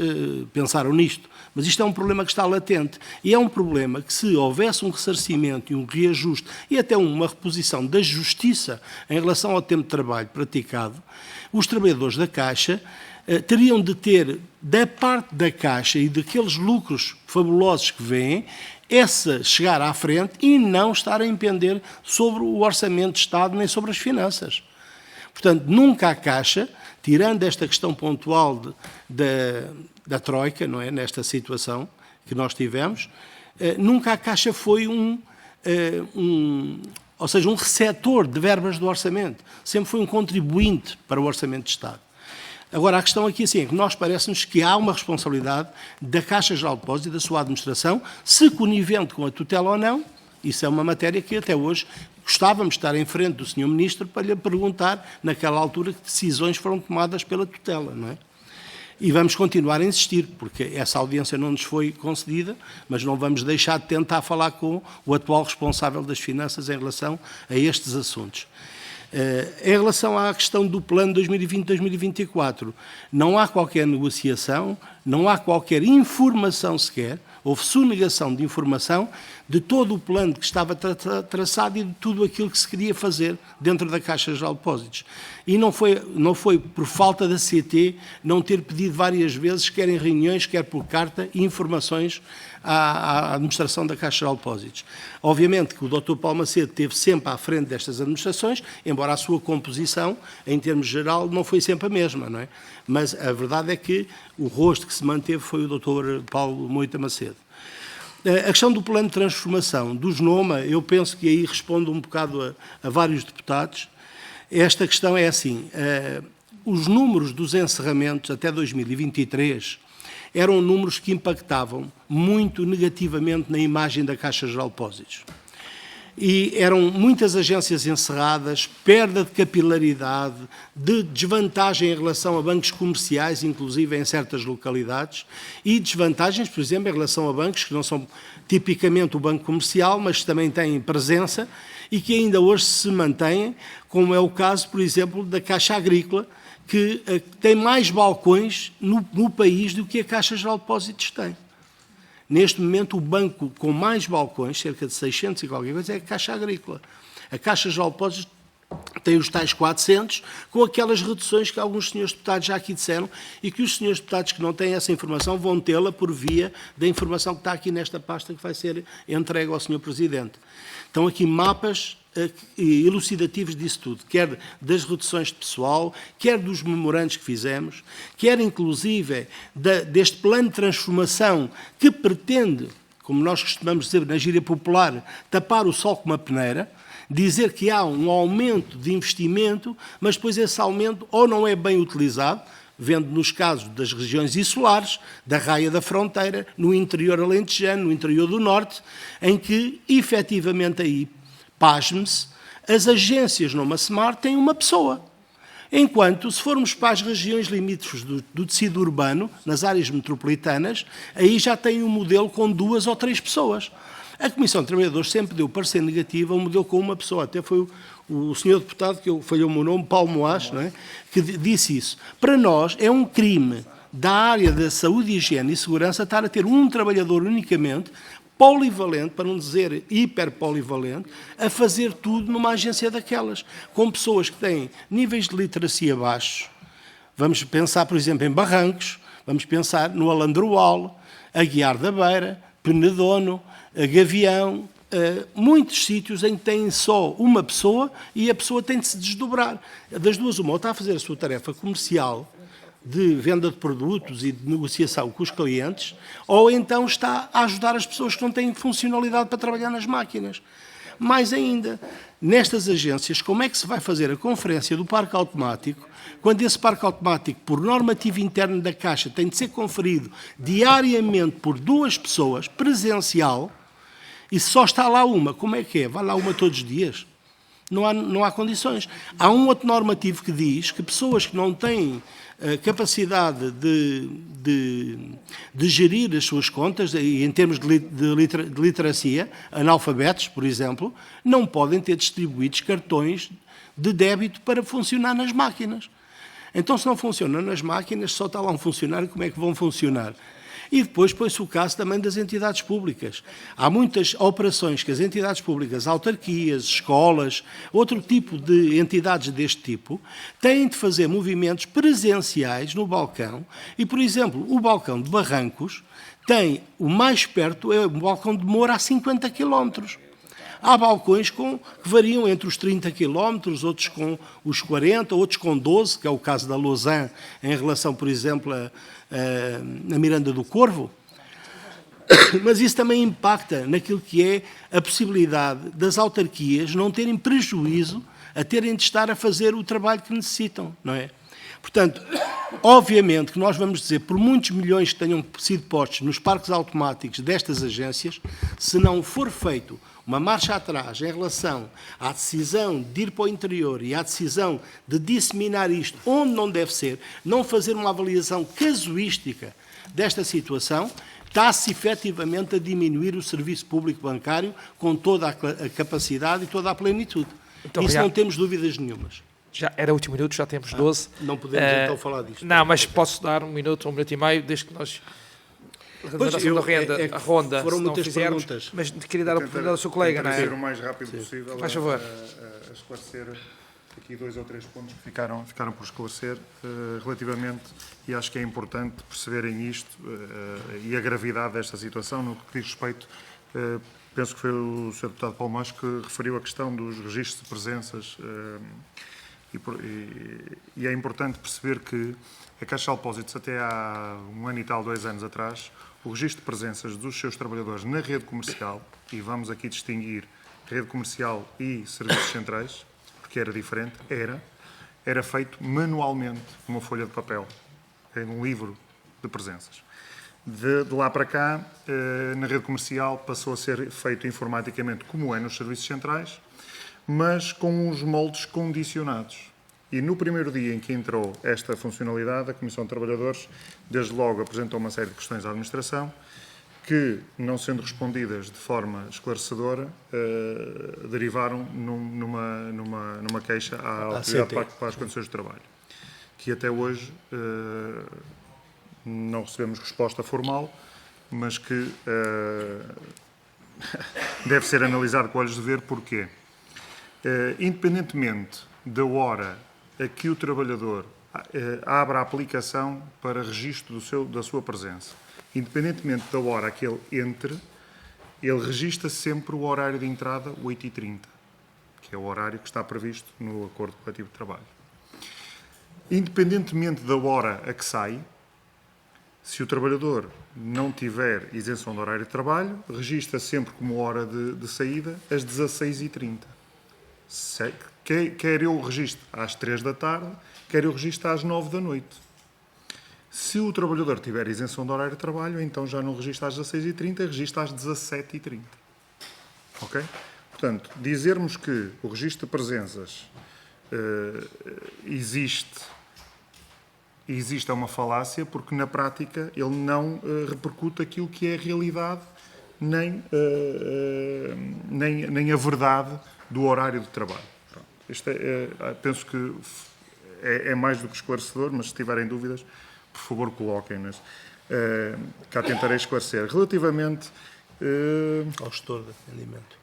pensaram nisto. Mas isto é um problema que está latente. E é um problema que, se houvesse um ressarcimento e um reajuste e até uma reposição da justiça em relação ao tempo de trabalho praticado, os trabalhadores da Caixa teriam de ter, da parte da Caixa e daqueles lucros fabulosos que vêm, essa chegar à frente e não estar a impender sobre o orçamento de Estado nem sobre as finanças. Portanto, nunca a Caixa, tirando esta questão pontual da Troika, não é, nesta situação que nós tivemos, nunca a Caixa foi um receptor de verbas do orçamento. Sempre foi um contribuinte para o orçamento de Estado. Agora, a questão aqui assim, é que nós parece-nos que há uma responsabilidade da Caixa Geral de Depósitos e da sua administração, se conivente com a tutela ou não. Isso é uma matéria que até hoje gostávamos de estar em frente do Sr. Ministro para lhe perguntar, naquela altura, que decisões foram tomadas pela tutela, não é? E vamos continuar a insistir, porque essa audiência não nos foi concedida, mas não vamos deixar de tentar falar com o atual responsável das finanças em relação a estes assuntos. Em relação à questão do plano 2020-2024, não há qualquer negociação, não há qualquer informação sequer, houve sonegação de informação de todo o plano que estava traçado e de tudo aquilo que se queria fazer dentro da Caixa Geral de Depósitos. E não foi por falta da CT não ter pedido várias vezes, quer em reuniões, quer por carta, informações à administração da Caixa Geral de Depósitos. Obviamente que o Dr. Paulo Macedo esteve sempre à frente destas administrações, embora a sua composição, em termos geral, não foi sempre a mesma, não é? Mas a verdade é que o rosto que se manteve foi o Dr. Paulo Moita Macedo. A questão do plano de transformação dos NOMA, eu penso que aí respondo um bocado a vários deputados. Esta questão é assim, os números dos encerramentos até 2023 eram números que impactavam muito negativamente na imagem da Caixa Geral de Depósitos. E eram muitas agências encerradas, perda de capilaridade, de desvantagem em relação a bancos comerciais, inclusive em certas localidades, e desvantagens, por exemplo, em relação a bancos que não são tipicamente o banco comercial, mas também têm presença e que ainda hoje se mantêm, como é o caso, por exemplo, da Caixa Agrícola, que tem mais balcões no país do que a Caixa Geral de Depósitos tem. Neste momento, o banco com mais balcões, cerca de 600 e qualquer coisa, é a Caixa Agrícola. A Caixa Geral de Depósitos tem os tais 400, com aquelas reduções que alguns senhores deputados já aqui disseram e que os senhores deputados que não têm essa informação vão tê-la por via da informação que está aqui nesta pasta que vai ser entregue ao Sr. Presidente. Estão aqui mapas elucidativos disso tudo, quer das reduções de pessoal, quer dos memorandos que fizemos, quer inclusive deste plano de transformação que pretende, como nós costumamos dizer na gíria popular, tapar o sol com uma peneira, dizer que há um aumento de investimento, mas depois esse aumento ou não é bem utilizado, vendo nos casos das regiões insulares, da Raia da Fronteira, no interior alentejano, no interior do Norte, em que, efetivamente aí, pasme-se, as agências numa Smart têm uma pessoa. Enquanto, se formos para as regiões limítrofes do tecido urbano, nas áreas metropolitanas, aí já tem um modelo com 2 ou 3 pessoas. A Comissão de Trabalhadores sempre deu parecer negativo a um modelo com uma pessoa. Até foi o senhor deputado, que falhou o meu nome, Paulo Moás, não é? Que disse isso. Para nós é um crime da área da saúde, higiene e segurança estar a ter um trabalhador unicamente, polivalente, para não dizer hiperpolivalente, a fazer tudo numa agência daquelas, com pessoas que têm níveis de literacia baixos. Vamos pensar, por exemplo, em Barrancos, vamos pensar no Alandroal, Aguiar da Beira, Penedono, Gavião, muitos sítios em que têm só uma pessoa e a pessoa tem de se desdobrar. Das duas, uma, ou está a fazer a sua tarefa comercial, de venda de produtos e de negociação com os clientes, ou então está a ajudar as pessoas que não têm funcionalidade para trabalhar nas máquinas. Mais ainda, nestas agências, como é que se vai fazer a conferência do parque automático, quando esse parque automático, por normativo interno da Caixa, tem de ser conferido diariamente por 2 pessoas, presencial, e só está lá uma? Como é que é? Vai lá uma todos os dias? Não há condições. Há um outro normativo que diz que pessoas que não têm capacidade de gerir as suas contas, e em termos de literacia, analfabetos, por exemplo, não podem ter distribuídos cartões de débito para funcionar nas máquinas. Então, se não funcionam nas máquinas, só está lá um funcionário, como é que vão funcionar? E depois põe-se o caso também das entidades públicas. Há muitas operações que as entidades públicas, autarquias, escolas, outro tipo de entidades deste tipo, têm de fazer movimentos presenciais no balcão e, por exemplo, o balcão de Barrancos tem, o mais perto é o balcão de Moura, a 50 km. Há balcões que variam entre os 30 km, outros com os 40, outros com 12, que é o caso da Lausanne, em relação, por exemplo, a Miranda do Corvo. Mas isso também impacta naquilo que é a possibilidade das autarquias não terem prejuízo a terem de estar a fazer o trabalho que necessitam, não é? Portanto, obviamente que nós vamos dizer, por muitos milhões que tenham sido postos nos parques automáticos destas agências, se não for feito uma marcha atrás em relação à decisão de ir para o interior e à decisão de disseminar isto onde não deve ser, não fazer uma avaliação casuística desta situação, está-se efetivamente a diminuir o serviço público bancário com toda a capacidade e toda a plenitude. Isso não temos dúvidas nenhumas. Já era 8 minutos, já temos 12. Não podemos então falar disto. Não, mas posso dar 1 minuto, 1 minuto e meio, desde que nós... a ronda, foram se não muitas fizermos, perguntas. mas queria dar a oportunidade ao seu colega, não é? Ser o mais rápido possível. Faz favor. A esclarecer aqui 2 ou 3 pontos que ficaram por esclarecer relativamente, e acho que é importante perceberem isto e a gravidade desta situação no que diz respeito. Penso que foi o Sr. Deputado Paulo Macho que referiu a questão dos registros de presenças e é importante perceber que a Caixa de Depósitos, até há 1 ano e tal, 2 anos atrás, o registro de presenças dos seus trabalhadores na rede comercial, e vamos aqui distinguir rede comercial e serviços centrais, porque era diferente, era feito manualmente numa folha de papel, em um livro de presenças. De lá para cá, na rede comercial, passou a ser feito informaticamente, como é nos serviços centrais, mas com os moldes condicionados. E no primeiro dia em que entrou esta funcionalidade, a Comissão de Trabalhadores, desde logo, apresentou uma série de questões à Administração que, não sendo respondidas de forma esclarecedora, derivaram numa queixa à Autoridade para as Condições de Trabalho, que até hoje não recebemos resposta formal, mas que deve ser analisado com olhos de ver. Porquê? Independentemente da hora a que o trabalhador abre a aplicação para registro da sua presença, independentemente da hora a que ele entre, ele registra sempre o horário de entrada 8h30, que é o horário que está previsto no Acordo Coletivo de Trabalho. Independentemente da hora a que sai, se o trabalhador não tiver isenção de horário de trabalho, registra sempre como hora de saída às 16h30. Quer eu registre às 3 da tarde, quer eu registre às 9 da noite. Se o trabalhador tiver isenção de horário de trabalho, então já não registra às 16h30, registra às 17h30. Ok? Portanto, dizermos que o registro de presenças existe é uma falácia, porque na prática ele não repercute aquilo que é a realidade, nem a verdade do horário de trabalho. Isto penso que é mais do que esclarecedor, mas se tiverem dúvidas, por favor, coloquem-nas. Cá tentarei esclarecer. Relativamente ao gestor de atendimento.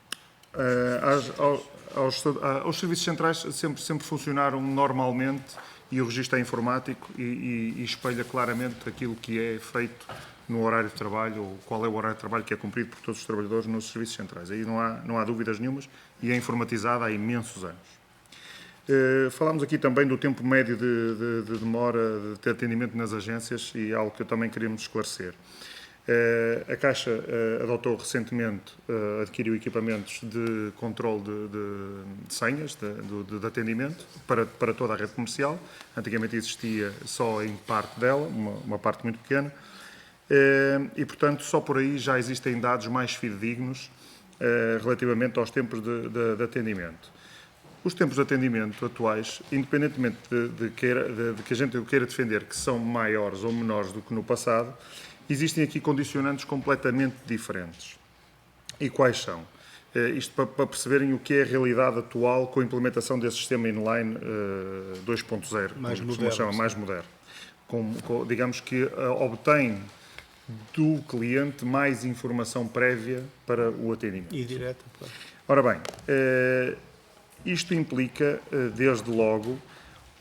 Aos serviços centrais sempre funcionaram normalmente e o registro é informático e espelha claramente aquilo que é feito no horário de trabalho, ou qual é o horário de trabalho que é cumprido por todos os trabalhadores nos serviços centrais. Aí não há dúvidas nenhumas e é informatizado há imensos anos. Falámos aqui também do tempo médio de demora de atendimento nas agências e algo que eu também queríamos esclarecer. A Caixa adotou recentemente, adquiriu equipamentos de controle de senhas, de atendimento, para toda a rede comercial. Antigamente existia só em parte dela, uma parte muito pequena, e, portanto, só por aí já existem dados mais fidedignos relativamente aos tempos de atendimento. Os tempos de atendimento atuais, independentemente de que a gente queira defender que são maiores ou menores do que no passado, existem aqui condicionantes completamente diferentes. E quais são? Isto para perceberem o que é a realidade atual com a implementação desse sistema inline 2.0, mais moderno. Digamos que obtém do cliente mais informação prévia para o atendimento. E direta. Ora bem, isto implica, desde logo,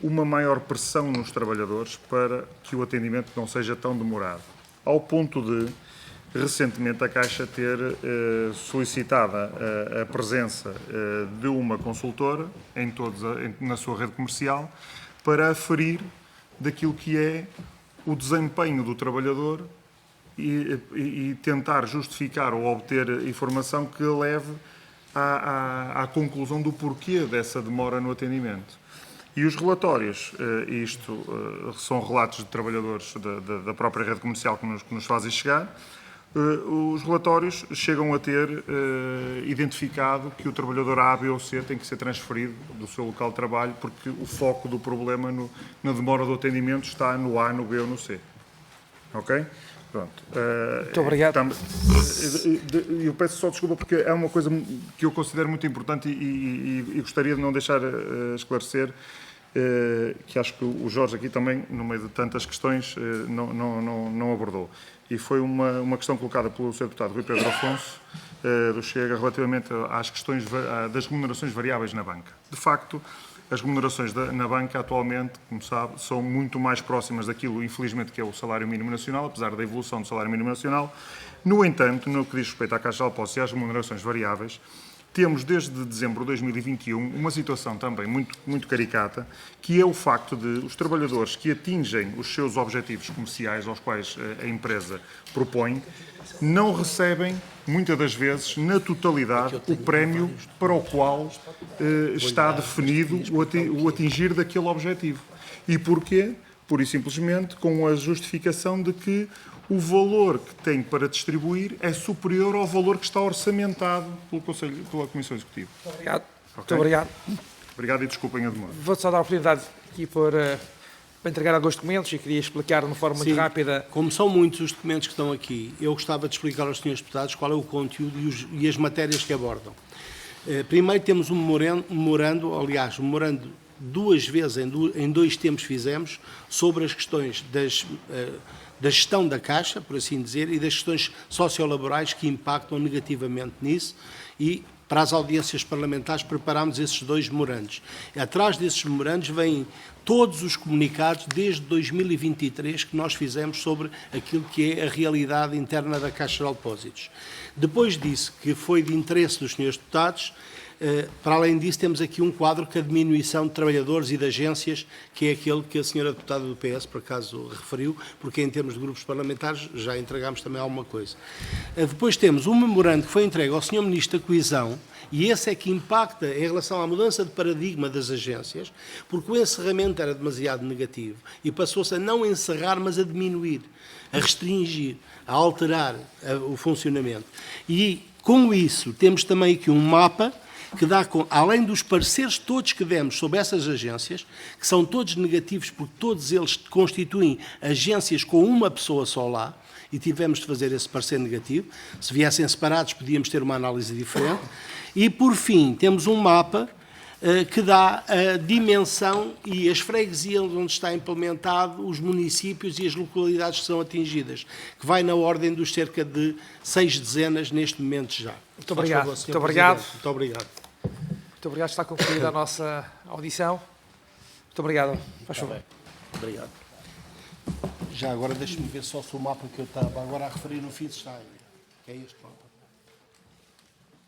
uma maior pressão nos trabalhadores para que o atendimento não seja tão demorado. Ao ponto de, recentemente, a Caixa ter solicitado a presença de uma consultora na sua rede comercial para aferir daquilo que é o desempenho do trabalhador e tentar justificar ou obter informação que leve à conclusão do porquê dessa demora no atendimento. E os relatórios, são relatos de trabalhadores da própria rede comercial que nos fazem chegar, os relatórios chegam a ter identificado que o trabalhador A, B ou C tem que ser transferido do seu local de trabalho porque o foco do problema na demora do atendimento está no A, no B ou no C. Ok? Pronto. Muito obrigado. Eu peço só desculpa porque é uma coisa que eu considero muito importante e gostaria de não deixar esclarecer, que acho que o Jorge aqui também, no meio de tantas questões, não abordou. E foi uma questão colocada pelo Sr. Deputado Rui Pedro Afonso, do Chega, relativamente às questões das remunerações variáveis na banca. De facto, as remunerações na banca atualmente, como sabe, são muito mais próximas daquilo, infelizmente, que é o salário mínimo nacional, apesar da evolução do salário mínimo nacional. No entanto, no que diz respeito à Caixa de Depósitos e às remunerações variáveis, temos desde dezembro de 2021 uma situação também muito caricata, que é o facto de os trabalhadores que atingem os seus objetivos comerciais aos quais a empresa propõe, não recebem, muitas das vezes, na totalidade, o prémio para o qual está definido o atingir daquele objetivo. E porquê? Pura e simplesmente com a justificação de que o valor que tem para distribuir é superior ao valor que está orçamentado pela Comissão Executiva. Muito obrigado. Okay? Muito obrigado. Obrigado e desculpem a demora. Vou só dar a oportunidade aqui para entregar alguns documentos e queria explicar de uma forma muito rápida. Como são muitos os documentos que estão aqui, eu gostava de explicar aos senhores deputados qual é o conteúdo e as matérias que abordam. Primeiro temos um memorando, duas vezes, em 2 tempos fizemos, sobre as questões da gestão da Caixa, por assim dizer, e das questões sociolaborais que impactam negativamente nisso, e para as audiências parlamentares preparámos esses 2 memorandos. Atrás desses memorandos vêm todos os comunicados desde 2023 que nós fizemos sobre aquilo que é a realidade interna da Caixa de Depósitos. Depois disso, que foi de interesse dos senhores deputados, para além disso, temos aqui um quadro que a diminuição de trabalhadores e de agências, que é aquele que a senhora deputada do PS, por acaso, referiu, porque em termos de grupos parlamentares já entregámos também alguma coisa. Depois temos um memorando que foi entregue ao senhor Ministro da Coesão, e esse é que impacta em relação à mudança de paradigma das agências, porque o encerramento era demasiado negativo e passou-se a não encerrar, mas a diminuir, a restringir, a alterar o funcionamento. E, com isso, temos também aqui um mapa que dá, além dos pareceres todos que demos sobre essas agências, que são todos negativos porque todos eles constituem agências com uma pessoa só lá, e tivemos de fazer esse parecer negativo. Se viessem separados podíamos ter uma análise diferente. E, por fim, temos um mapa que dá a dimensão e as freguesias onde está implementado, os municípios e as localidades que são atingidas, que vai na ordem dos cerca de 6 dezenas neste momento já. Muito obrigado. Favor, Muito obrigado. Muito obrigado. Muito obrigado. Está concluída a nossa audição. Muito obrigado. Faz favor. Obrigado. Já agora deixe-me ver só se o mapa que eu estava agora a referir no fim está aí. Que é este mapa.